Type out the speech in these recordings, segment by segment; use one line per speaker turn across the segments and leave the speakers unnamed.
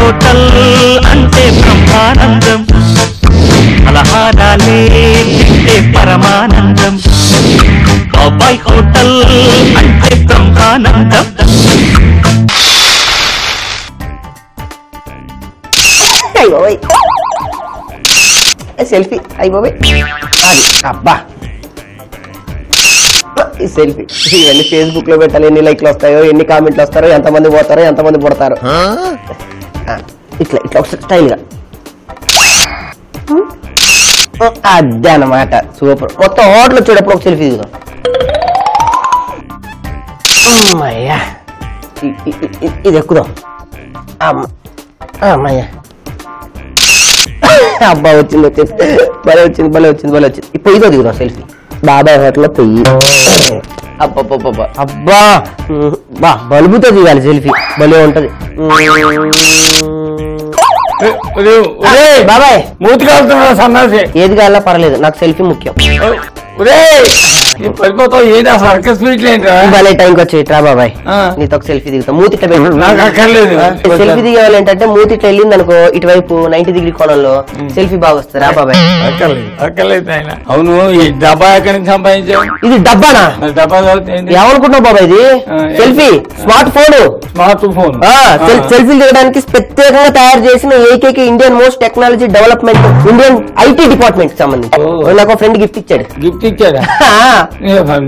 Hotel అంటే బ్రహ్మానందం, పలహారాలే తింటే పరమానందం. బాబాయ్ హోటల్ అంటే బ్రహ్మానందం.
సెల్ఫీ అయిపోయి అది అబ్బా ఈ సెల్ఫీ ఇవన్నీ ఫేస్బుక్ లో పెట్టాలి. ఎన్ని లైక్లు వస్తాయో, ఎన్ని కామెంట్లు వస్తారో, ఎంతమంది పోతారో, ఎంతమంది పుడతారో. ఇట్లా ఇట్లా ఒకసారి స్టైల్ గా అదే అన్నమాట. సూపర్. మొత్తం హోటల్ వచ్చేటప్పుడు ఒక సెల్ఫీ దిగుదాం. అమ్మయ్యా ఇది ఎక్కుదాం. అమ్మయ్యా అబ్బా వచ్చింది వచ్చింది భలే వచ్చింది భలే వచ్చింది భలే వచ్చింది. ఇప్పుడు ఇదో దిగుదాం సెల్ఫీ. బాబాయ్ హోటల్లో పొయ్యి. అబ్బా అబ్బా బా బలుబుతో దిగాలి సెల్ఫీ. భలే ఉంటది. బాబాయ్
మూతి కాలుతున్నా సన్నాసి.
ఏది కావాలా పర్లేదు, నాకు సెల్ఫీ ముఖ్యం.
పడిపోతావు. ఏది అసలు అక్క స్వీట్ లేంటా?
భలే టైంకి వచ్చి రా బాబాయ్, నీతో ఒక సెల్ఫీ దిగుతాం. మూతి ఇట్లా
నాకు అక్కర్లేదు.
సెల్ఫీ దిగేవాళ్ళు ఏంటంటే మూతి ఇట్లా వెళ్ళింది అనుకో ఇటువైపు 90 డిగ్రీ కోణంలో సెల్ఫీ బాగా వస్తుంది. రా బాబాయ్.
అక్కర్లేదు ఆయన. అవును ఈ డబ్బా ఎక్కడి నుంచి సంపాదించావు?
ఇది డబ్బానా?
డబ్బా
ఏమనుకుంటున్నావు బాబాయ్? ఇది selfie smart phone.
Smart phone
selfie దిగడానికి ప్రత్యేకంగా తయారు చేసిన ఏకైక Indian most technology development Indian IT department సంబంధించి నాకు ఫ్రెండ్ గిఫ్ట్ ఇచ్చాడు.
గిఫ్ట్ ఇచ్చాడా?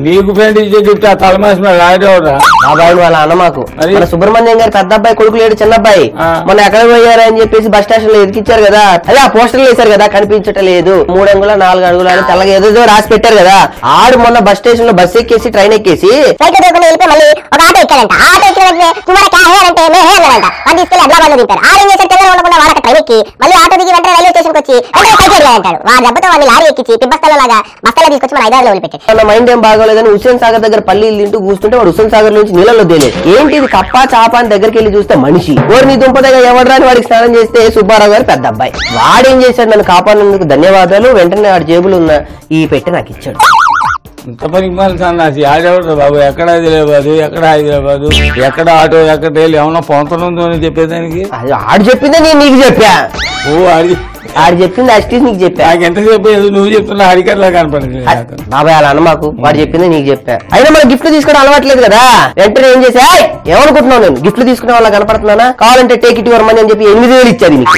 నీకు ఫ్రెండ్ ఇచ్చే గిఫ్ట్ ఆ తలమాసి రాయడవరా?
బాబాయ్ వాళ్ళ అన్న మాకు మన సుబ్రహ్మణ్యం గారి పెద్ద అబ్బాయి కొడుకు లేడు, చిన్న అబ్బాయి మన ఎక్కడ పోయారా అని చెప్పేసి బస్ స్టేషన్ లో ఎదికిచ్చారు కదా. అదే ఆ పోస్టర్లు వేశారు కదా, కనిపించటం లేదు. 3 అంగుళాలు 4 అంగుళాలు అని తెల్లగా ఏదో రాసి పెట్టారు కదా. ఆడు మొన్న బస్ స్టేషన్ లో బస్ ఎక్కేసి ట్రైన్ ఎక్కేసి మళ్ళీ ఒక ఆటో ఎక్కాడంట. ఆటో ఎక్కిన ట్రైన్ ఎక్కి మళ్ళీ ఆటో దిగి వెంటనే రైల్వే స్టేషన్ వచ్చి అంటాడు. ఆ దెబ్బతో వాళ్ళు లారీ ఎక్కించి పిబ్బస్తల లాగా బస్తలా తీసుకొచ్చి మన 5 వదిలిపెట్టాడు. మైండ్ ఏం బాగోలేదని హుస్సేన్ సాగర్ దగ్గర పల్లీలు తింటూ కూర్చుంటే వాడు హుస్సేన్ సాగర్ నుంచి నీళ్ళలో తేలేదు. ఏంటి ఇది కప్ప చాప అని దగ్గరికి వెళ్ళి చూస్తే మనిషి. ఓరి నీ దుంపదగా ఎవడరాని వాడికి స్నానం చేస్తే సుబ్బారావు గారు పెద్ద అబ్బాయి. వాడేం చేశాడు, నన్ను కాపాడినందుకు ధన్యవాదాలు. వెంటనే వాడి జేబులు ఉన్న ఈ పెట్టి నాకు ఇచ్చాడు.
ఇంత పనికి మళ్ళీ సన్నాసి ఆడేవాడు బాబు. ఎక్కడ హైదరాబాదు, ఎక్కడ హైదరాబాదు, ఎక్కడ ఆటో, ఎక్కడ రైలు ఏమన్నా పొంతనుందో అని చెప్పేదానికి
ఆడు చెప్పిందే నేను నీకు చెప్పా.
ఓ
ఆడు చెప్పింది అస్టీస్ నీకు చెప్పా.
నాకు ఎంత చెప్పేది నువ్వు చెప్తున్నా హరికట్లా కనపడింది.
బాబాయ్ అలా అన్న మాకు, వాడు చెప్పింది నీకు చెప్పా. అయినా మనం గిఫ్ట్లు తీసుకోవడం అలవాట్లేదు కదా. వెంటనే ఏం చేసా, ఏమనుకుంటున్నావు నేను గిఫ్ట్లు తీసుకునే వాళ్ళ కనపడుతున్నానా? కావాలంటే టేక్ ఇట్ యువర్ మనీ అని చెప్పి 8,000 ఇచ్చాది నీకు.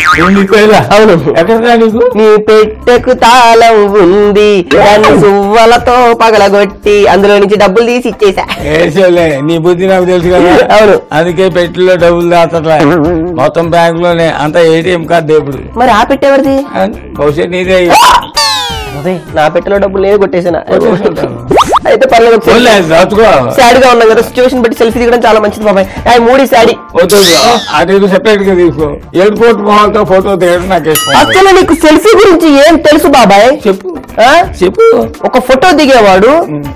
అవును. ఎక్కడ నీకు? నీ పెట్టెకు తాళం ఉంది, దాన్ని సువ్వలతో పగలగొట్టి అందులో నుంచి డబ్బులు తీసి ఇచ్చేసా.
నీ బుద్ధి నాకు తెలుసు కదా.
అవును.
అందుకే పెట్టెలో డబ్బులు దాచట్లే, మొత్తం బ్యాంక్ లోనే అంతా ఏటీఎం కార్డు. ఇప్పుడు
మరి ఆ పెట్టేవాడిది
బహుశా నీదే.
నా పెట్టెలో డబ్బులు నేను కొట్టేసాను. అయితే పర్లేదు. శాడీగా ఉన్నాం కదా, సిచ్యువేషన్ బట్టి సెల్ఫీ దిగడం చాలా మంచిది బాబాయ్. 3 శాడీ
అటు సెపరేట్ గా తీసుకో. ఎయిర్పోర్ట్ మొహాలతో ఫోటో దిగడం నాకు ఇష్టం.
అసలు నీకు సెల్ఫీ గురించి ఏం తెలుసు బాబాయ్?
చెప్పు చెప్పు.
ఒక ఫోటో దిగేవాడు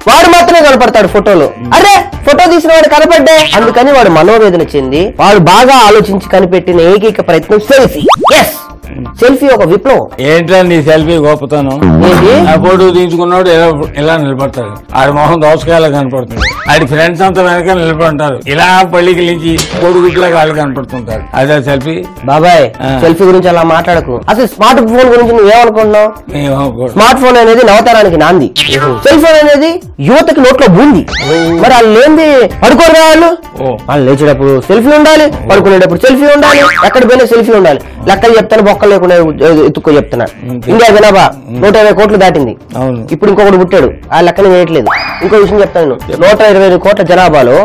వాడు మాత్రమే కనపడతాడు ఫోటోలో. అరే ఫోటో తీసిన వాడు కనపడ్డే, అందుకని వాడు మనోవేదన చెంది వాడు బాగా ఆలోచించి కనిపెట్టిన ఏకైక ప్రయత్నం సెల్ఫీ. ఎస్, సెల్ఫీ ఒక విప్లవం.
ఏంటో నీ సెల్ఫీ గొప్పతనం. ఆ ఫోటో తీసుకున్నాడు ఇలా నిలబడతాడు, ఆడి మొహం దోసకాయలా కనపడుతుంది. ఆడి ఫ్రెండ్స్ అంతా వెనక నిలబడతారు, ఇలా పల్లికి నుంచి కొడుకులా వాళ్ళు కనపడుతుంటారు. అదే సెల్ఫీ.
బాబాయ్ సెల్ఫీ గురించి అలా మాట్లాడకు. అసలు స్మార్ట్ ఫోన్ గురించి నువ్వేమనుకుంటున్నావు? స్మార్ట్ ఫోన్ అనేది నవతరానికి నాంది, సెల్ ఫోన్ అనేది యువతకి నోట్లో బూంది. మరి వాళ్ళు లేనిది పడుకోరు వాళ్ళు. వాళ్ళు లేచేటప్పుడు సెల్ఫీ ఉండాలి, పడుకునేటప్పుడు సెల్ఫీ ఉండాలి, ఎక్కడ పోయినా సెల్ఫీ ఉండాలి. లెక్కలు చెప్తాను, బొక్కలు లేకుండా ఎత్తుక్కో చెప్తున్నా. ఇండియా జనాభా 120 కోట్లు దాటింది. ఇప్పుడు ఇంకొకటి పుట్టాడు, ఆ లెక్కలు వేయట్లేదు. ఇంకో విషయం చెప్తాను, 125 కోట్ల జనాభాలో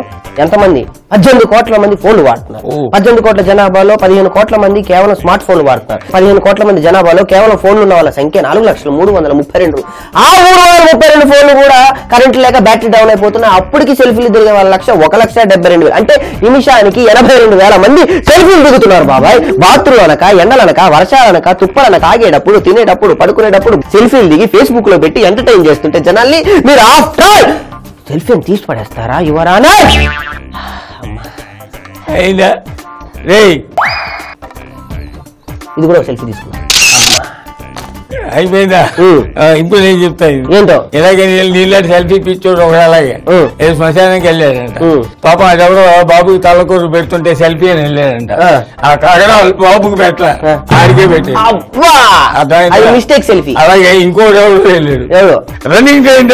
ఎంతమంది? 18 కోట్ల మంది ఫోన్లు వాడుతున్నారు. 18 కోట్ల జనాభాలో 15 కోట్ల మంది కేవలం స్మార్ట్ ఫోన్లు వాడుతున్నారు. 15 కోట్ల మంది జనాభాలో కేవలం ఫోన్లు ఉన్న వాళ్ళ సంఖ్య 4,332,000. ఆ 332 ఫోన్లు కూడా కరెంట్ లేక బ్యాటరీ డౌన్ అయిపోతున్నాయి. అప్పటికి సెల్ఫీలు దిగే వాళ్ళ లక్ష 1,72,000. అంటే నిమిషానికి 82,000 మంది సెల్ఫీలు దిగుతున్నారు బాబాయ్. బాత్రూమ్ అనక, ఎండలనక, వర్షాలనక, తుప్పలనక, ఆగేటప్పుడు, తినేటప్పుడు, పడుకునేటప్పుడు సెల్ఫీలు దిగి ఫేస్బుక్ లో పెట్టి ఎంటర్టైన్ చేస్తుంటే జనాల్ని మీరు ఆఫ్టర్ ఆల్ సెల్ఫీని తీసి పడేస్తారా యువరానా? ఇది కూడా సెల్ఫీ తీసుకున్నా.
అయిపోయిందా ఇప్పుడు నేను చెప్తాను
ఏంటో
ఇలాగే నీళ్ళటి సెల్ఫీ పిచ్చోడు ఒకటి అలాగే శ్మశానానికి వెళ్ళాడంట పాపం అదెవడో బాబుకి తలకూరు పెడుతుంటే సెల్ఫీ అని వెళ్ళాడంట ఆ కాగడాలు బాబుకి పెట్ట ఆడికే పెట్టాడు
మిస్టేక్ సెల్ఫీ
అలాగే ఇంకోటి ఎవరు వెళ్ళాడు రన్నింగ్ ట్రైన్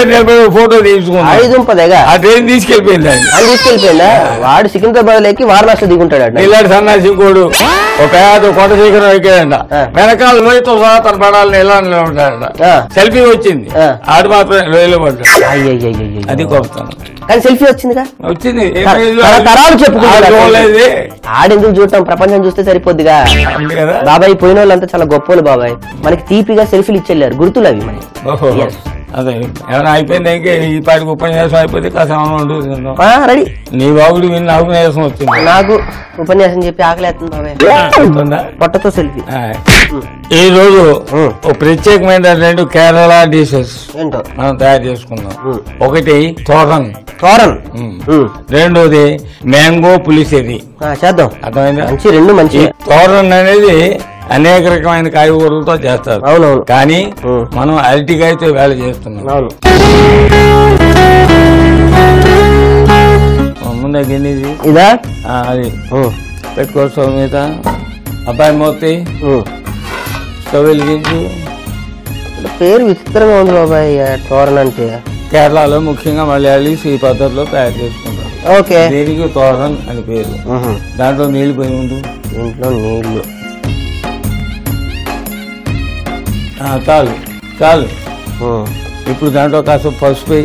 ఫోటో తీసుకున్నాడు ఆ ట్రైన్ తీసుకెళ్లిపోయింది
తీసుకెళ్ళిపోయిందా వాడు సికింద్రాబాద్ లేకి వారణాసి దిగుంటాడు
నీళ్ళటి సన్నాసి ఇంకోడు ఒక పేద కొండ శేఖరం ఎక్కాడంట వెనకాల లోయతో సహా తన పడాలని ఎలా ఉంటాడంట సెల్ఫీ వచ్చింది ఆడు మాత్రం లోయలో పడ్డాడు అది గొప్పతనం
కానీ సెల్ఫీ వచ్చిందిగా
వచ్చింది
తరాలు చెప్పుకోలేదు ఆడెందుకు చూడటం ప్రపంచం చూస్తే సరిపోద్దిగా బాబాయ్ పోయిన వాళ్ళంతా చాలా గొప్పలు బాబాయ్ మనకి తీపిగా సెల్ఫీలు ఇచ్చెళ్ళారు గుర్తులు అవి మనకి
అదే ఏమైనా అయిపోయింది ఇంకే ఈ పాటికి ఉపన్యాసం అయిపోతే కాసేమన్నా
రెడీ
నీ బాబుడు విని నాకు నీరసం వచ్చింది
నాకు ఉపన్యాసం చెప్పి ఆకలేస్తుంది బాబాయ్ పొట్టతో సెల్ఫీ
ఈ రోజు ఒక ప్రత్యేకమైన కేరళ డిషెస్ ఏంటో మనం తయారు చేసుకున్నాం ఒకటి తోరన్ రెండోది మ్యాంగో పులిసేది
చేద్దాం
అర్థమైందా
రెండు మంచి
తోరన్ అనేది అనేక రకమైన కాయగూరలతో చేస్తారు
అవునవును
కానీ మనం అరటికాయతో వేళ చేస్తున్నాం
అవును
ముందుది
ఇదా
అది పెట్టుకో స్టవ్ మీద అబ్బాయి మూర్తి స్టవ్ వెలిగించు
పేరు విచిత్రంగా ఉంది బాబాయ్ తోరన్ అంటే
కేరళలో ముఖ్యంగా మలయాళీస్ ఈ పద్ధతిలో తయారు చేసుకుంటారు
ఓకే
దీనికి తోరన్ అని పేరు దాంట్లో నీళ్లు పోయి ఉండు
ఇంట్లో నీళ్లు
చాలు చాలు ఇప్పుడు దాంట్లో కాస్త పసుపు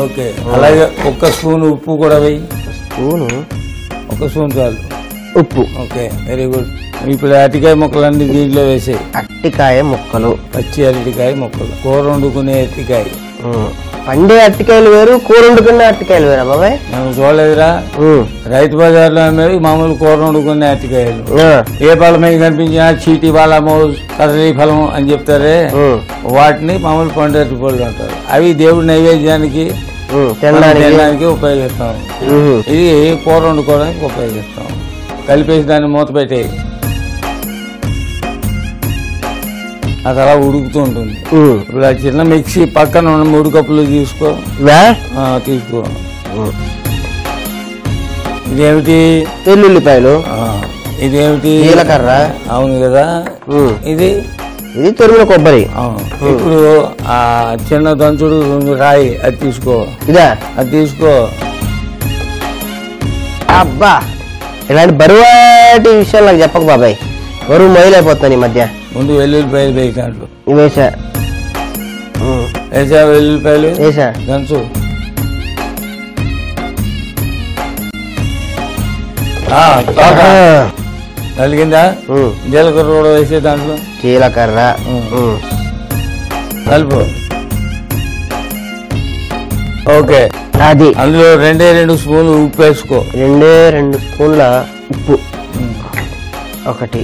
ఓకే అలాగే ఒక్క స్పూన్ ఉప్పు కూడా వేయి ఒక స్పూన్ చాలు
ఉప్పు
ఓకే వెరీ గుడ్ ఇప్పుడు అరటికాయ ముక్కలన్నీ దీంట్లో వేసాయి
అరటికాయ ముక్కలు
పచ్చి అరటికాయ ముక్కలు కూర వండుకునే అరటికాయ
పండే అరటికాయలు వేరు కూర వండుకునే అరటికాయలు వేరా బాబాయ్
మేము చూడలేదురా రైతు బజార్లో అమ్మేది మామూలు కూర వండుకునే అరటికాయలు ఏ ఫలం మీద కనిపించినా చీటి ఫలము కదలి ఫలం అని చెప్తారే వాటిని మామూలు పండు అరటి పళ్ళు అంటారు అవి దేవుడి నైవేద్యానికి తినడానికి ఉపయోగిస్తాం ఇది కూర వండుకోవడానికి ఉపయోగిస్తాం కలిపేసి దాన్ని మూత పెట్టేయి అది అలా ఉడుకుతూ ఉంటుంది ఇప్పుడు ఆ చిన్న మిక్సీ పక్కన ఉన్న 3 కప్పులు తీసుకో ఇదేమిటి
వెల్లుల్లిపాయలు
ఇదేమిటి
జీలకర్ర
అవును కదా ఇది
తురిమిన కొబ్బరి
ఇప్పుడు ఆ చిన్న దంచుడు రాయి అది తీసుకో అది తీసుకో
అబ్బా ఇలాంటి బరువాటి విషయాలు నాకు చెప్పకు బాబాయ్ బరువు మొదలైపోతున్నాను ఈ మధ్య
ముందు వెల్లుల్లిపాయలు వేయి దాంట్లో
వేసా
వెల్లుల్లిపాయలు
వేసా
దంచు కలిగిందా జీలకర్ర కూడా వేసే దాంట్లో
జీలకర్ర
కలుపు ఓకే
అది
అందులో 2 స్పూన్లు ఉప్పు వేసుకో
2 స్పూన్ల ఉప్పు ఒకటి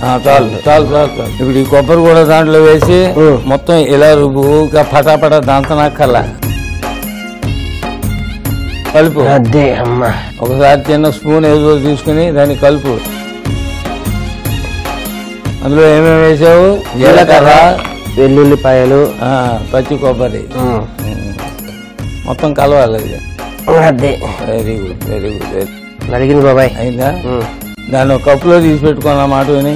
చాలు చాలు చాలు చాలు ఇప్పుడు ఈ కొబ్బరి కూడా దాంట్లో వేసి మొత్తం ఇలా రుబ్బుగా పటాపట దంచనక్కర్లా కలుపు
అదే అమ్మా
ఒకసారి చిన్న స్పూన్ ఏదో తీసుకుని దాన్ని కలుపు అందులో ఏమేమి వేసావు జీలకర్ర
వెల్లుల్లిపాయలు
పచ్చి కొబ్బరి మొత్తం కలవాలి
అదే
వెరీ గుడ్ వెరీ గుడ్
అడిగింది బాబాయ్
అయిందా దాన్ని ఒక కప్పులో తీసి పెట్టుకోవాలా మాట విని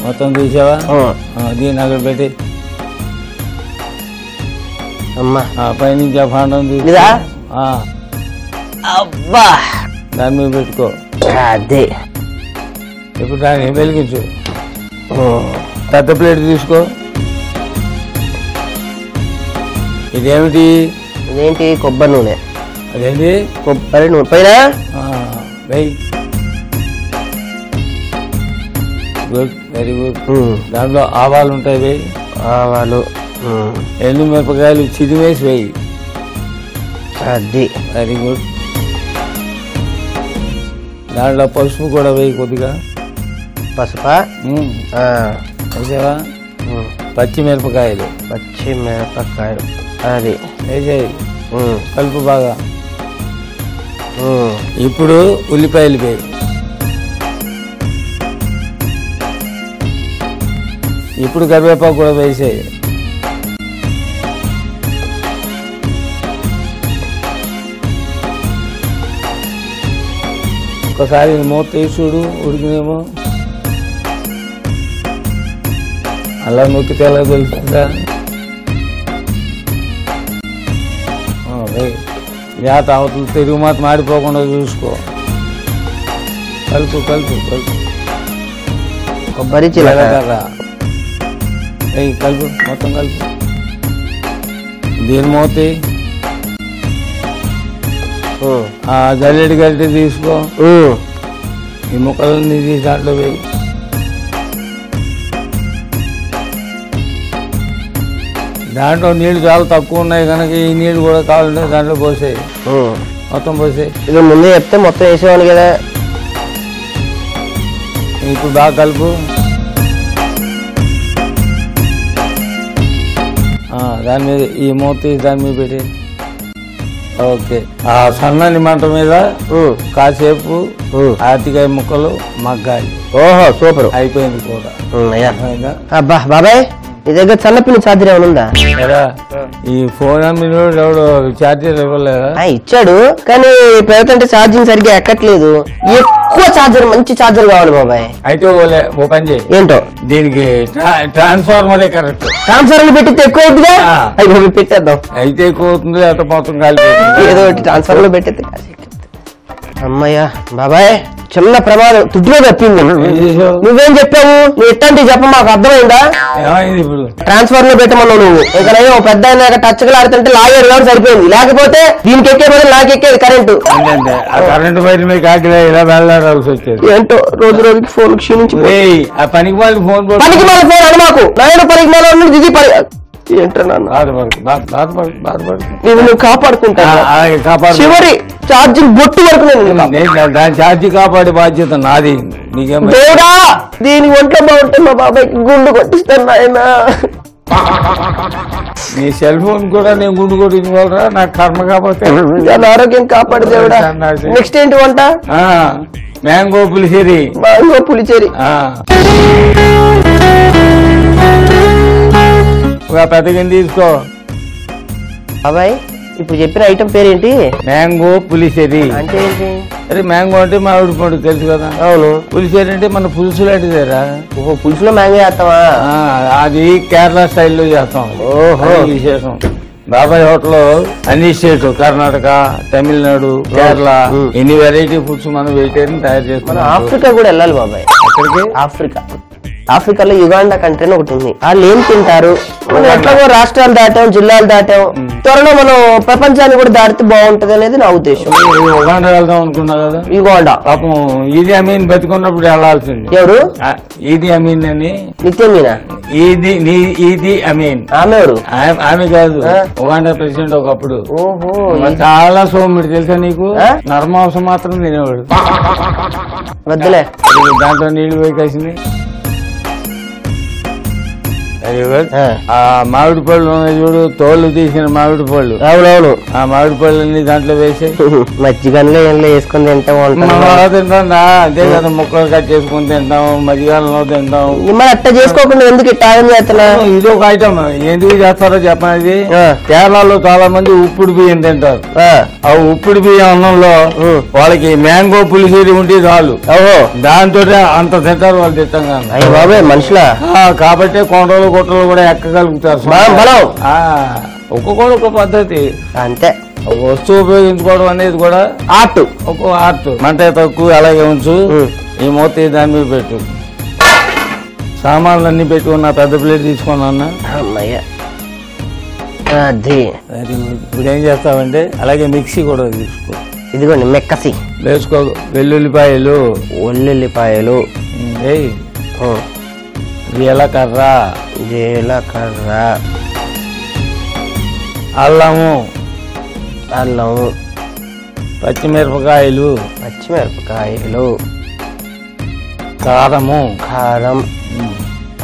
మొత్తం తీసావా దీన్ని అక్కడ పెట్టి
అమ్మా
పైనుంచి ఆ భాండం
తీసా అబ్బా
దాని మీద పెట్టుకో
అదే
ఇప్పుడు దాన్ని వెలిగించు పెద్ద ప్లేట్ తీసుకో ఇదేంటి
కొబ్బరి నూనె
అదేంటి
కొబ్బరి నూనె పైన
వెయ్యి గుడ్ వెరీ గుడ్ దాంట్లో ఆవాలు ఉంటాయి వెయ్యి
ఆవాలు
ఎండు మిరపకాయలు చిదివేసి వెయ్యి
అది
వెరీ గుడ్ దాంట్లో పసుపు కూడా వెయ్యి కొద్దిగా
పసుపా
వేసావా పచ్చిమిరపకాయలు
అది
వేసేయి, కలుపు బాగా. ఇప్పుడు ఉల్లిపాయలు వేయి. ఇప్పుడు కరివేపాకు కూడా వేసేయి. ఒకసారి మూత తీసి చూడు, ఉడికినేమో. అలా నొక్కితే ఎలా తెలుస్తుందా? జాత అవతలు తిరుగు మాత మాడిపోకుండా చూసుకో. కలుపు కలుపు కలుపు.
కొబ్బరి
జీలకర్ర కలుపు, మొత్తం కలుపు. దీని మూతి జల్లెడి గడ్డి తీసుకో. ఈ ముక్కలన్నీ తీసి దాంట్లో వేయి. దాంట్లో నీళ్లు చాలా తక్కువ ఉన్నాయి కనుక ఈ నీళ్లు కూడా కావాలంటే దాంట్లో పోసేయి, మొత్తం పోసేయి.
ఇది ముందే చెప్తే మొత్తం వేసేవాళ్ళు కదా.
ఇప్పుడు బాగా కలుపు. దాని మీద ఈ మూత తీసి దాని మీద పెట్టి. ఓకే. ఆ సన్నని మంట మీద కాసేపు అరటికాయ ముక్కలు మగ్గాలి.
ఓహో సూపర్,
అయిపోయింది కూర.
అబ్బా బాబాయ్, నీ దగ్గర సన్నపిల్లి ఛార్జర్ ఏమైనా ఉందా?
ఈ ఫోన్ అమ్మినోడు ఎవడు ఛార్జర్ ఇవ్వలేదా?
ఇచ్చాడు, కానీ పెరుగుతుంటే ఛార్జింగ్ సరిగ్గా ఎక్కట్లేదు. ఎక్కువ ఛార్జర్, మంచి ఛార్జర్ కావాలి బాబాయ్.
అయితే ఓ పని చేయి.
ఏంటో? దీనికి
ట్రాన్స్ఫార్మరే కరెక్ట్.
ట్రాన్స్ఫార్మర్ పెట్టితే ఎక్కువ అవుతుందా? అవి పెట్టేద్దాం.
అయితే ఎక్కువ అవుతుంది, అత మొత్తం కాలిపోతుంది.
ఏదో ఒకటి ట్రాన్స్ఫార్మర్ లో పెట్టేస్తే. అమ్మయ్యా బాబాయ్, చిన్న ప్రమాదం తుడ్డులో తప్పింది. నువ్వేం చెప్పావు? నువ్వు ఎట్టంటే చెప్ప, మాకు అర్థమైందా?
ఇప్పుడు
ట్రాన్స్ఫర్ లో పెట్టమన్నావు నువ్వు. ఇక పెద్ద టచ్ గా ఆడుతుంటే లాగేడు కాబట్టి సరిపోయింది. లేకపోతే దీనికి ఎక్కే బదులు నాకు ఎక్కేది కరెంటు.
కరెంటు బయట మీకు కాకిలా ఇలా వెళ్ళాల్సి వచ్చేది.
ఏంటో రోజు రోజుకి ఫోన్ క్షీణించి
ఆ పనికి మళ్ళీ ఫోన్
అని మాకు నాయన పనికి మళ్ళీ దిగి ఏంటో నువ్వు కాపాడుకుంటా. చివరి ఛార్జింగ్ బొట్టు వరకు
దాని ఛార్జీ కాపాడే బాధ్యత నాది. నీకేం
దేవుడా, దీని ఒంట్లో బాగుంటే మా బాబాయ్కి గుండు కొట్టిస్తాను నాయన.
నీ సెల్ ఫోన్ కూడా నేను గుండు కొట్టించుకోవాలరా, నాకు కర్మ కాకపోతే.
ఆరోగ్యం కాపాడు దేవుడా. నెక్స్ట్ ఏంటి వంట?
మ్యాంగో పులిచేరి.
మ్యాంగో పులిచేరి
ఒక పెద్ద గిన్నె తీసుకో.
బాబాయ్, ఇప్పుడు చెప్పిన ఐటమ్ పేరేంటి?
మ్యాంగో పులిసేరి.
అంటే ఏంటి?
అరే మ్యాంగో అంటే మామిడి పండు తెలుసు కదా.
అవును.
పులిసేరి అంటే మన పులుసు లాంటిదేరా.
ఓహో, పులుసులో మ్యాంగో చేస్తావా?
అది కేరళ స్టైల్లో చేస్తాం. ఓహో, విశేషం. బాబాయ్ హోటల్లో అన్ని స్టేట్స్, కర్ణాటక, తమిళనాడు, కేరళ, ఎన్ని వెరైటీ ఫుడ్స్ మనం వెజిటేరియన్ తయారు చేసుకున్నాం.
ఆఫ్రికా కూడా వెళ్ళాలి బాబాయ్. అక్కడికి ఆఫ్రికా. ఆఫ్రికాలో యుగాండా కంట్రీ అని ఒకటి ఉంది. వాళ్ళు ఏం తింటారు? మనం ఎట్లాగో రాష్ట్రాలు దాటాం, జిల్లాలు దాటాం, త్వరలో మనం ప్రపంచాన్ని కూడా దాటితే బాగుంటది అనేది నా ఉద్దేశం.
ఉగాండా వెళ్దాం అనుకున్నా కదా.
యుగాండా
పాపం ఈదీ అమీన్ బతికున్నప్పుడు వెళ్ళాల్సింది.
ఎవరు?
ఈదీ అమీన్ అని.
నిత్యం మీనా?
ఈదీ అమీన్.
ఆమె ఎవరు?
ఆమె కాదు, ఉగాండా ప్రెసిడెంట్ ఒకప్పుడు.
ఓహో,
చాలా సోముడు తెలుసా నీకు. నరమాంసం మాత్రం తినేవాడు.
వద్దులే,
దాంట్లో నీళ్లు పోయి కలిసింది. Very good. ఆ మామిడి పళ్ళు ఉన్నాయి చూడు, తోళ్ళు తీసిన మామిడి పళ్ళు. అవునవును, ఆ మామిడి పళ్ళని దాంట్లో వేసి
మజ్జిగలో ఏం వేసుకుని తింటాం.
తింటాం అంతే కదా, ముక్కలు కట్ చేసుకుని తింటాం, మజ్జిగలో తింటాం.
మరి అట్లా చేసుకోకుండా ఎందుకు టైం చేస్తున్నా?
ఇది ఒక ఐటమ్. ఎందుకు చేస్తారో చెప్పనేది. కేరళలో చాలా మంది ఉప్పుడు బియ్యం తింటారు. ఆ ఉప్పుడు బియ్యం అన్నంలో వాళ్ళకి మ్యాంగో పులిసేరి ఉంటే చాలు. ఓహో, దాంతో అంత తింటారు వాళ్ళు. తిట్టంగా
బాబాయ్ మనుషులా
కాబట్టి కొండలు గుట్టలు కూడా ఎక్కగలుగుతారు. ఒక్కొక్కడు ఒక పద్ధతి.
అంతే.
ఒక వస్తువు ఉపయోగించుకోవడం అనేది కూడా ఆర్ట్. ఒక్కో ఆర్ట్. మంట తక్కువ అలాగే ఉంచు. ఈ మూత దాని మీద పెట్టు. సామాన్లు అన్ని పెట్టుకున్నా. పెద్ద ప్లేట్ తీసుకున్నా. ఇప్పుడు ఏం చేస్తావంటే అలాగే మిక్సీ కూడా తీసుకో.
ఇదిగోండి మెక్కసి
వేసుకో. వెల్లుల్లిపాయలు జీలకర్ర అల్లము పచ్చిమిరపకాయలు
కారం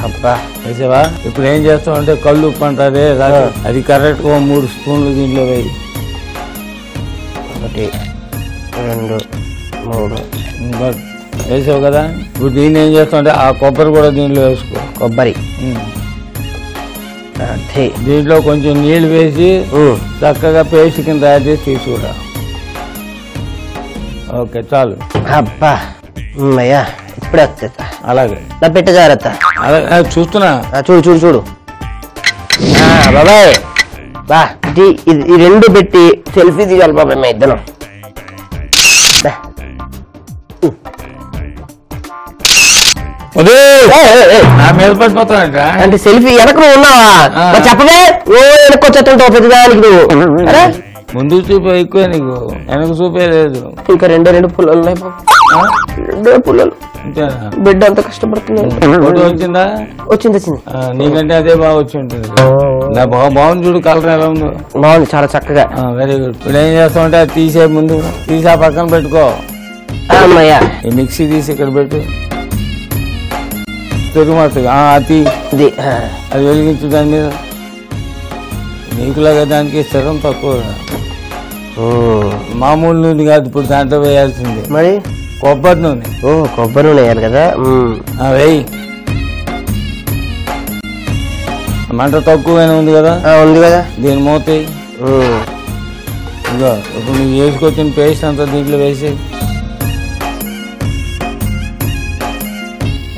అబ్బా
వేసావా? ఇప్పుడు ఏం చేస్తావు అంటే కళ్ళు ఉప్పు అంటారే అది కరెక్ట్ గా 3 స్పూన్లు దీంట్లో వేయి.
1 2 3
వేసావు కదా. ఇప్పుడు దీన్ని ఏం చేస్తావు అంటే ఆ కొబ్బరి కూడా దీంట్లో వేసుకో.
కొబ్బరి
దీంట్లో కొంచెం నీళ్లు వేసి చక్కగా పేస్ట్ కింద తయారు చేసి తీసుకురా. ఓకే చాలు.
అబ్బా అయ్యా ఇప్పుడే వస్తా.
అలాగే
నా పెట్ట జాగ్రత్త.
అలాగే చూస్తున్నా.
చూడు చూడు చూడు బాబాయ్. బా ఈ 2 పెట్టి సెల్ఫీ దిగాలి బాబాయ్ మా ఇద్దరం.
నా మీద పడిపోతానంట
అంటే సెల్ఫీ వెనక నువ్వు ఉన్నావా? చెప్పవే ఓ వెనక్కొచ్చేస్తుంటావు పెద్దదానికి నువ్వు.
ముందు చూపే ఎక్కువ నీకు, వెనక చూపే లేదు.
ఇంకా 2 పుల్లలు ఉన్నాయి బాబు. 2 పుల్లలు. బిడ్డ అంత కష్టపడుతుంది.
వచ్చిందా?
వచ్చింది వచ్చింది.
నీకంటే అదే బాగా వచ్చి ఉంటుంది. నా బాగుంది చూడు, కలర్ ఎలా ఉందో.
బాగుంది చాలా చక్కగా.
Very good. ఇప్పుడు ఏం చేస్తామంటే అది తీసే ముందు తీసి ఆ పక్కన పెట్టుకో.
అమ్మయ్యా
ఈ మిక్సీ తీసి ఇక్కడ పెట్టు. తిరుగుమతుంది అది అది వెలిగించు. దాని మీద నీకులాగా దానికి స్థిరం తక్కువ. మామూలు నూనె కాదు ఇప్పుడు దాంట్లో వేయాల్సింది.
మరి
కొబ్బరి నూనె.
కొబ్బరి నూనె వేయాలి కదా.
వేయి. మంట తక్కువగానే ఉంది కదా.
ఉంది కదా.
దీని మూత ఇదిగో. ఇప్పుడు నువ్వు వేసుకొచ్చిన పేస్ట్ అంతా దీంట్లో వేసేయి.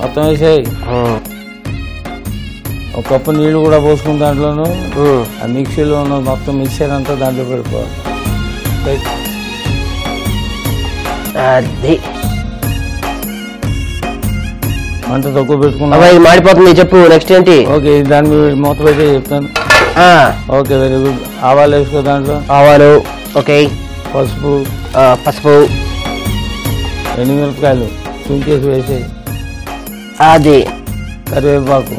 మొత్తం వేసేయి. ఒక కప్పు నీళ్లు కూడా పోసుకుని దాంట్లోనూ ఆ మిక్సీలో ఉన్న మొత్తం మిక్సర్ అంతా దాంట్లో పెట్టుకోవాలి.
అది
మంట తక్కువ పెట్టుకున్నా.
మాడిపోతుంది. చెప్పు నెక్స్ట్ ఏంటి?
ఓకే దాని మీద మూత పెట్టి చెప్తాను. Okay very good. ఆవాలు వేసుకో దాంట్లో.
ఆవాలు ఓకే.
పసుపు
పసుపు.
ఎండుమిరపకాయలు తుంచేసి వేసేయి.
అది
కరివేపాకు.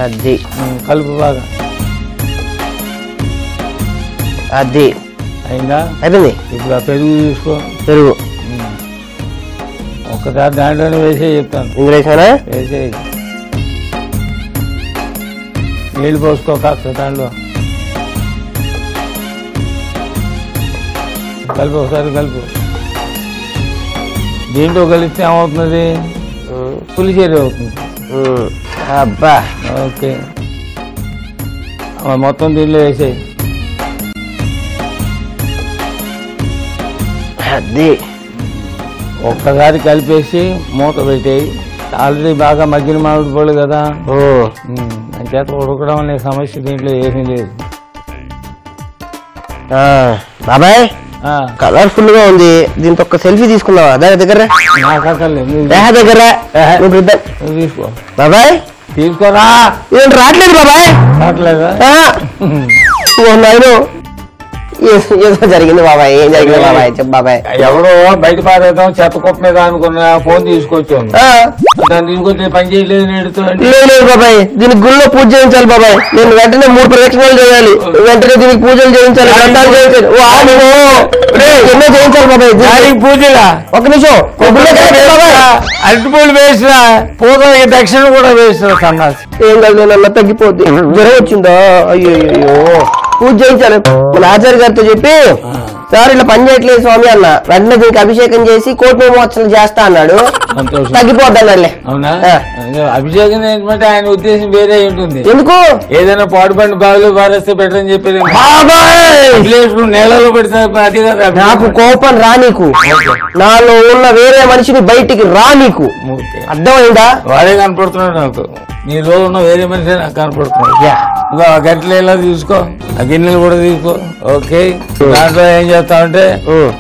అది
కలుపు బాగా.
అది
అయిందా?
అయిపోయింది.
ఇప్పుడు ఆ పెరుగు తీసుకో.
పెరుగు
ఒక్కసారి దాంట్లోనే వేసేయి చెప్తాను.
ఇందులో వేసానా?
వేసేయి. నీళ్ళు పోసుకో కాస్త దాంట్లో. కలుపు ఒకసారి కలుపు. దీంట్లో కలిస్తే ఏమవుతుంది? పులిచేరి అవుతుంది.
అబ్బా
ఓకే మొత్తం దీంట్లో వేసేయి.
అది
ఒక్కసారి కలిపేసి మూత పెట్టేయి. ఆల్రెడీ బాగా మగ్గిన మామిడి పళ్ళు కదా. చేత ఉడకడం అనే సమస్య దీంట్లో ఏమీ లేదు.
బాబాయ్ కలర్ఫుల్ గా ఉంది. దీంతో ఒక సెల్ఫీ తీసుకున్నావా? దగ్గర దగ్గర
తీసుకో
బాబాయ్.
తీసుకోరా.
ఏంటి రావట్లేదు బాబాయ్?
రావట్లేదా?
ఏదో జరిగింది బాబాయ్. ఏం జరిగింది బాబాయ్? చెప్పు బాబాయ్.
ఎవరో బయట పారేద్దాం చెత్త కుప్ప మీద అనుకున్న ఫోన్ తీసుకొచ్చాను. దాన్ని తీసుకొచ్చి పని చేయలేదు.
లేదు బాబాయ్, దీనికి గుళ్ళో పూజ చేయించాలి బాబాయ్. నేను వెంటనే 3 ప్రదక్షిణాలు చేయాలి. వెంటనే దీనికి పూజలు చేయించాలి, గ్రంథాలు చేయించాలి. ఎన్నో చేయించాలి బాబాయ్.
దానికి పూజలా?
ఒక నిమిషం.
అరటిపూలు వేసినా పూజ దక్షిణ కూడా వేసిన సన్నాసి.
ఏం కాదు, నేను అలా తగ్గిపోద్ది. జ్వరం వచ్చిందా? అయ్యో పూజ చేయించాలి. మన ఆచార్య గారితో చెప్పి సార్ ఇట్లా పని చేయట్లేదు స్వామి అన్న. వెంటనే దీనికి అభిషేకం చేసి కోటి మోక్షలు చేస్తా అన్నాడు. తగ్గిపోద్ది అన్నాడులే.
అవునా? అభిషేకం ఏంటంటే ఆయన ఉద్దేశం వేరే ఉంటుంది.
ఎందుకు?
ఏదైనా పాడుబండి బావిలో పారేస్తే బెటర్ అని చెప్పి నేలలో పెడితే అది కదా.
నాకు కోపం రా నీకు. నాలో ఉన్న వేరే మనిషిని బయటికి రా నీకు. అర్థమైందా?
వాడే కనపడుతున్నాడు నాకు. నీలో ఉన్న వేరే మనిషి నాకు కనపడుతున్నాడు. ఇంకా గంటలు ఎలా తీసుకో, ఆ గిన్నెలు కూడా తీసుకో. ఓకే దాంట్లో ఏం చేస్తామంటే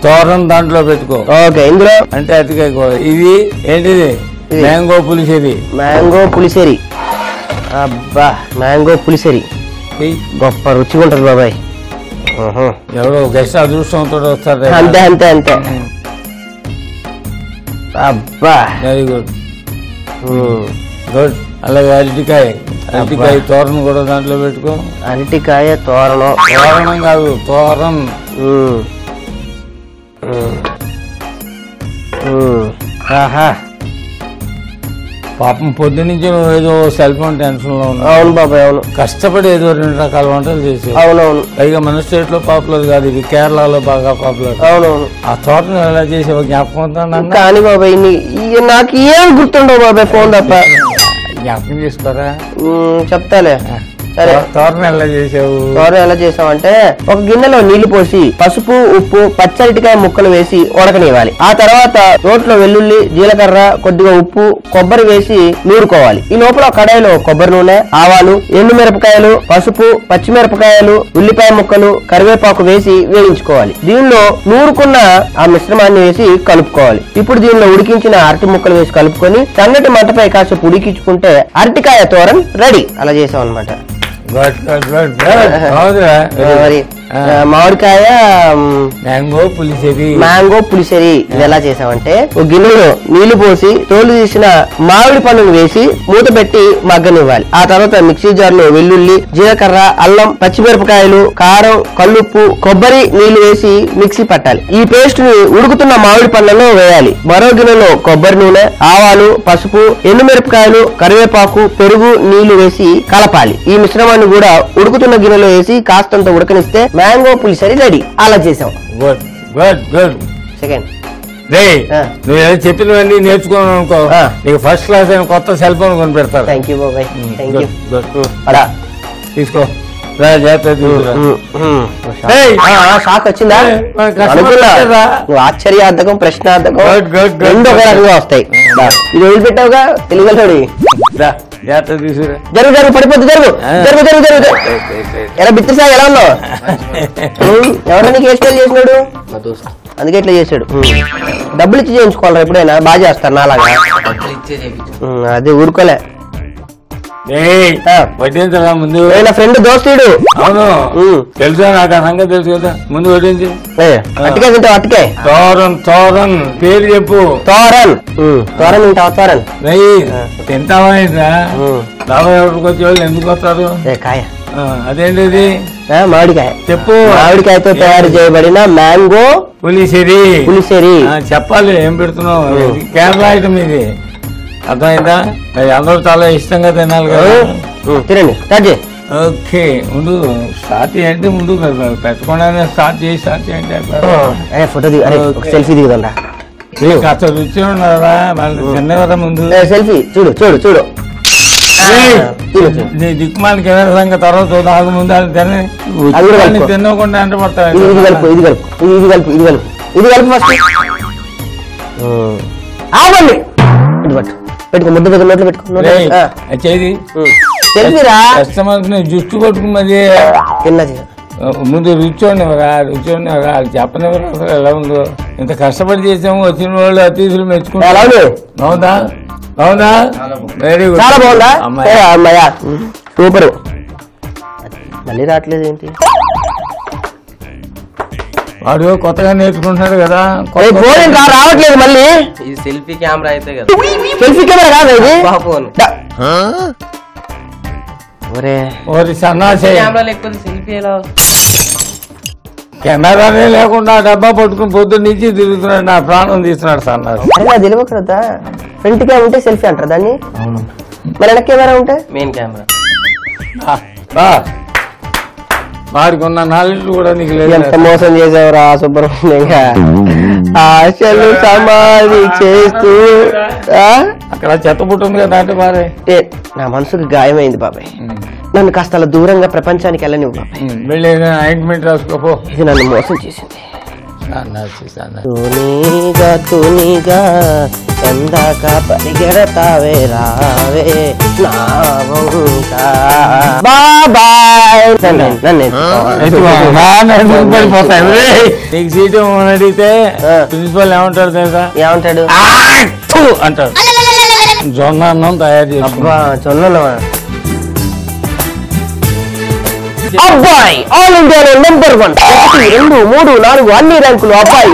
తోరణం దాంట్లో పెట్టుకో.
ఓకే ఇందులో
అంటే అతికాయ కూర. ఇది ఏంటిది? మ్యాంగో పులిసేరి.
మ్యాంగో పులిసేరి. అబ్బా మ్యాంగో పులిసేరి గొప్ప రుచిగా ఉంటది బాబాయ్.
ఎవరో గెస్ట్ అదృష్టంతో వస్తారు.
అంతే అంతే అంతే. అబ్బా
వెరీ గుడ్ గుడ్. అలాగే అరటికాయ తోరణం కూడా దాంట్లో పెట్టుకో.
అరటికాయ తోరణం.
తోరణం కాదు తోరణం.
ఆహా
పాపం పొద్దు నుంచి నువ్వు ఏదో సెల్ ఫోన్ టెన్షన్ లో ఉన్నావు.
అవును బాబాయ్, అవును.
కష్టపడి ఏదో 2 రకాల వంటలు చేసావు.
అవునవును.
పైగా మన స్టేట్ లో పాపులర్ కాదు, ఇది కేరళలో బాగా పాపులర్.
అవునవును.
ఆ తోటను ఎలా చేసావు జ్ఞాపకం ఉందా?
కానీ బాబాయ్ నాకు ఏం గుర్తుండవు బాబాయ్, ఫోన్ తప్ప.
జ్ఞాపకం చేసుకోరా?
చెప్తాలే. సరే,
తోటను ఎలా చేసావు?
తోటను ఎలా చేసామంటే ఒక గిన్నెలో నీళ్లు పోసి పసుపు, ఉప్పు, పచ్చరిటికాయ ముక్కలు వేసి ఉడకనివ్వాలి. ఆ తర్వాత రోట్లో వెల్లుల్లి, జీలకర్ర, కొద్దిగా ఉప్పు, కొబ్బరి వేసి నూరుకోవాలి. ఈ లోపల కడాయిలో కొబ్బరి నూనె, ఆవాలు, ఎండుమిరపకాయలు, పసుపు, పచ్చిమిరపకాయలు, ఉల్లిపాయ ముక్కలు, కరివేపాకు వేసి వేయించుకోవాలి. దీనిలో నూరుకున్న ఆ మిశ్రమాన్ని వేసి కలుపుకోవాలి. ఇప్పుడు దీనిలో ఉడికించిన అరటి ముక్కలు వేసి కలుపుకొని సన్నటి మంటపై కాసేపు ఉడికించుకుంటే అరటికాయ తోరన్ రెడీ. అలా చేసాం అనమాట. మరి మామిడికాయ మ్యాంగో పులిసెరి ఇది ఎలా చేసామంటే ఒక గిన్నెలో నీళ్లు పోసి తోలు తీసిన మామిడి పండును వేసి మూత పెట్టి మగ్గనివ్వాలి. ఆ తర్వాత మిక్సీ జార్ లో వెల్లుల్లి, జీలకర్ర, అల్లం, పచ్చిమిరపకాయలు, కారం, కల్లుప్పు, కొబ్బరి నీళ్లు వేసి మిక్సీ పట్టాలి. ఈ పేస్ట్ ని ఉడుకుతున్న మామిడి పండ్లలో వేయాలి. మరో గిన్నెలో కొబ్బరి నూనె, ఆవాలు, పసుపు, ఎండుమిరపకాయలు, కరివేపాకు, పెరుగు, నీళ్లు వేసి కలపాలి. ఈ మిశ్రమాన్ని కూడా ఉడుకుతున్న గిన్నెలో వేసి కాస్తంత ఉడకనిస్తే మ్యాంగో పులిసరి రెడీ. అలా చేసాం. సెకండ్
నువ్వు చెప్పినవన్నీ నేర్చుకున్నావు అనుకో, నీకు ఫస్ట్ క్లాస్ అయిన కొత్త సెల్ ఫోన్ కొని పెడతారు.
థ్యాంక్ యూ బాబాయ్, థ్యాంక్ యూ.
తీసుకో.
షాక్ వచ్చిందా? నువ్వు ఆశ్చర్యార్థకం, ప్రశ్నార్థకం రెండు ఒక రకంగా వస్తాయి. ఇది వదిలిపెట్టావుగా తెలుగులోడి.
తీసుకురా.
జరుగు జరుగు, పడిపోద్దు. జరుగు జరుగు జరుగు జరుగు. ఎలా బిత్తిసా, ఎలా ఉన్నావు? ఎవరైనా నీకు హెయిర్ స్టైల్ చేసినాడు? అందుకే ఇట్లా చేసాడు. డబ్బులు ఇచ్చి చేయించుకోవాలరా ఎప్పుడైనా? బాగా చేస్తారు నాలాగా. అదే ఊరుకోలే.
వడ్డించరా ముందు?
నా ఫ్రెండ్ దోస్తుడు.
అవును తెలుసా, నాకు ఆ సంగతి తెలుసు కదా. ముందు వడ్డించి.
అట్టికాయ తింటావు? అట్టికాయ
తోరన్. తోరన్ పేరు చెప్పు.
తోరన్. తోరన్ తింటావా? తోరన్
తింటావా? బాబా ఎవరికి వచ్చేవాళ్ళు ఎందుకు వస్తారు?
కాయ.
అదేంటిది?
మామిడికాయ.
చెప్పు.
మామిడికాయతో తయారు చేయబడిన మ్యాంగో
పులిసెరి.
పులిసెరి చెప్పాలి.
ఏం పెడుతున్నావు? కేరళ ఐటమ్ ఇది, అర్థమైందా? అందరూ చాలా ఇష్టంగా తినాలి కదా.
తినండి, స్టార్ట్ చేయి.
ఓకే, ముందు స్టార్ట్ చేయండి. ముందు పెట్టకుండానే స్టార్ట్ చేయండి.
ఫోటో దిగు, సెల్ఫీ దిగుదా?
కాస్త రుచి ఉన్నారా? తిన్నే కదా ముందు.
సెల్ఫీ చూడు చూడు చూడు.
నీ దిక్కుమాలి కెమెరా సంగతి తర్వాత నాకు ముందు తినకుండా అంటే పడతాయి.
ఇది కలుపు, ఇది కలుపు, ఇది కలుపు, ఇది కలుపు, ఇది కలుపు ఫస్ట్. ఆగండి, ఇది పట్టు, పెట్టుకో, ముద్ద దగ్గర నోట్లో పెట్టుకో.
చేది
సెల్ఫీరా?
కస్టమర్స్ జుట్టు పట్టుకున్నది.
తిన్నది
ముందు రుచోనివరా, వాళ్ళు చెప్పనివరా ఎలా ఉందో. ఇంత కష్టపడి చేసాము, వచ్చిన వాళ్ళు అతిథులు మెచ్చుకుంటారు. అవునా? అవునా? Very good.
చాలా బాగుందా? అమ్మాయ్యా సూపర్. మళ్ళీ రావట్లేదు ఏంటి?
వాడు కొత్తగా నేర్చుకుంటున్నాడు కదా.
రావట్లేదు మళ్ళీ.
ఇది సెల్ఫీ కెమెరా అయితే కదా.
సెల్ఫీ కెమెరా కాదు ఇది.
సన్నాసే.
కెమెరా లేకపోతే సెల్ఫీ ఎలా?
కెమెరానే లేకుండా డబ్బా పట్టుకుని పొద్దున్న నుంచి తిరుగుతున్నాడు, నా ప్రాణం తీస్తున్నాడు సన్నాసి.
తెలియదు కదా. ఫ్రంట్ కెమెరా ఉంటే సెల్ఫీ అంటారు దాన్ని. మరి వెనక కెమెరా ఉంటే
మెయిన్ కెమెరా.
వాడికి ఉన్న నాలెడ్జ్ కూడా నీకు లేదు.
ఎంత మోసం చేసావురా సుబ్రహ్మణ్యంగా. ఆశలు సమాధి చేస్తూ
అక్కడ చెత్త పుట్టుంది కదా అంటే మారే.
నా మనసుకు గాయమైంది బాబాయ్. నన్ను కాస్త అలా దూరంగా ప్రపంచానికి వెళ్ళనివ్వు బాబాయ్.
వెళ్ళి ఆయింట్మెంట్ రాసుకోపో.
ఇది నన్ను మోసం చేసింది. తునిగా తునిగా ఎందాక పరిగెడతావే రావే నా వంక. బాబాయ్.
నీకు సీటు అడిగితే ప్రిన్సిపల్ ఏమంటాడు తెలుసా?
ఏమంటాడు?
అంటాడు. జొన్న అన్నం తయారు చేసి.
జొన్న అబ్బాయి ఆల్ ఇండియాలో నెంబర్ 1. 1, 2, 3, 4 అన్ని ర్యాంకులు అబ్బాయి.